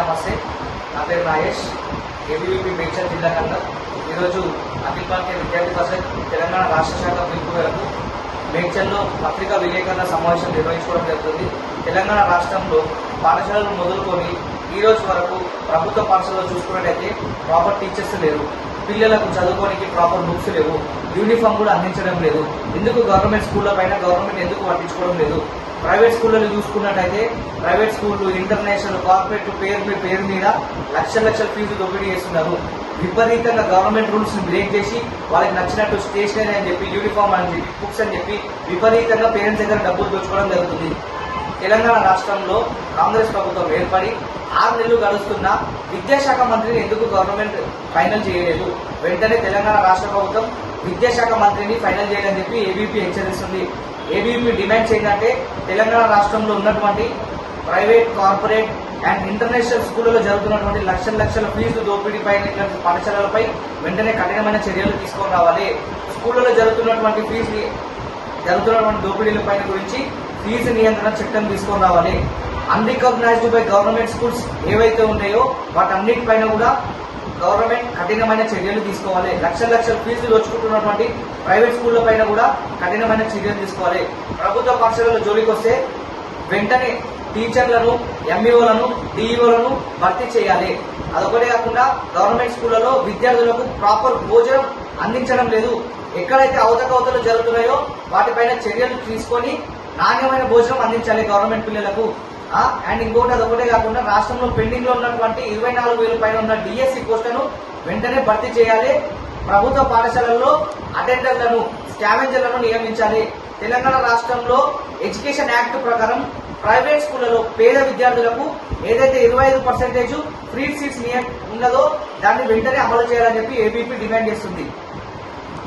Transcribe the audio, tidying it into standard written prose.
నమస్తే. నా పేరు రాయేష్, ఏబీవీపీ మేడ్చల్ జిల్లా కన్నా. ఈరోజు అఖిల భారతీయ విద్యార్థి పరిషత్ తెలంగాణ రాష్ట్ర శాఖ పిలుపు మేరకు మేడ్చల్లో పత్రికా విలేకరుల సమావేశం నిర్వహించుకోవడం జరుగుతుంది. తెలంగాణ రాష్ట్రంలో పాఠశాలలు మొదలుకొని ఈ రోజు వరకు ప్రభుత్వ పాఠశాలలో చూసుకున్నట్టయితే ప్రాపర్ టీచర్స్ లేరు, పిల్లలకు చదువుకోవడానికి ప్రాపర్ బుక్స్ లేవు, యూనిఫామ్ కూడా అందించడం లేదు. ఎందుకు గవర్నమెంట్ స్కూళ్ళ పైన గవర్నమెంట్ ఎందుకు పట్టించుకోవడం లేదు? ప్రైవేట్ స్కూళ్ళలో చూసుకున్నట్టయితే ప్రైవేట్ స్కూళ్ళు ఇంటర్నేషనల్ కార్పొరేట్ పేరు మీద లక్షల ఫీజు దోపిడీ చేస్తున్నారు. విపరీతంగా గవర్నమెంట్ రూల్స్ ని బ్రేక్ చేసి వాళ్ళకి నచ్చినట్టు స్టేషనరీ అని చెప్పి, యూనిఫామ్ అని చెప్పి, బుక్స్ అని చెప్పి విపరీతంగా పేరెంట్స్ దగ్గర డబ్బులు దోచుకోవడం జరుగుతుంది. తెలంగాణ రాష్ట్రంలో కాంగ్రెస్ ప్రభుత్వం ఏర్పడి 6 నెలలు గడుస్తున్న విద్యాశాఖ మంత్రిని ఎందుకు గవర్నమెంట్ ఫైనల్ చేయలేదు? వెంటనే తెలంగాణ రాష్ట్ర ప్రభుత్వం విద్యాశాఖ మంత్రిని ఫైనల్ చేయాలని చెప్పి ఏబీపీ హెచ్చరిస్తుంది. ఏబీపీ డిమాండ్స్ ఏంటంటే తెలంగాణ రాష్ట్రంలో ఉన్నటువంటి ప్రైవేట్, కార్పొరేట్ అండ్ ఇంటర్నేషనల్ స్కూళ్లలో జరుగుతున్నటువంటి లక్షల ఫీజు దోపిడీ పైన పాఠశాలలపై వెంటనే కఠినమైన చర్యలు తీసుకొని రావాలి. స్కూళ్లలో జరుగుతున్నటువంటి దోపిడీల పైన గురించి ఫీజు నియంత్రణ చట్టం తీసుకొని రావాలి. అన్రికగ్నైజ్డ్ బై గవర్నమెంట్ స్కూల్స్ ఏవైతే ఉన్నాయో వాటన్నిటిపైన కూడా గవర్నమెంట్ కఠినమైన చర్యలు తీసుకోవాలి. లక్షల ఫీజులు దోచుకుంటున్నటువంటి ప్రైవేట్ స్కూళ్ల పైన కూడా కఠినమైన చర్యలు తీసుకోవాలి. ప్రభుత్వ పాఠశాలలో జోలికి వస్తే వెంటనే టీచర్లను, ఎంఈఓలను, డిఈఓలను భర్తీ చేయాలి. అదొకటే కాకుండా గవర్నమెంట్ స్కూళ్లలో విద్యార్థులకు ప్రాపర్ భోజనం అందించడం లేదు. ఎక్కడైతే అవతకవతలు జరుగుతున్నాయో వాటిపైన చర్యలు తీసుకొని నాణ్యమైన భోజనం అందించాలి గవర్నమెంట్ పిల్లలకు. అండ్ ఇంకోటి అదొకటే కాకుండా రాష్ట్రంలో పెండింగ్ లో ఉన్నటువంటి 24,000 పైన ఉన్న డిఎస్సి పోస్టులను వెంటనే భర్తీ చేయాలి. ప్రభుత్వ పాఠశాలల్లో అటెండర్లను, స్కావెంజర్లను నియమించాలి. తెలంగాణ రాష్ట్రంలో ఎడ్యుకేషన్ యాక్ట్ ప్రకారం ప్రైవేట్ స్కూళ్లలో పేద విద్యార్థులకు ఏదైతే 25% ఫ్రీ సీట్స్ ఉన్నదో దాన్ని వెంటనే అమలు చేయాలని చెప్పి ఏబీపీ డిమాండ్ చేస్తుంది.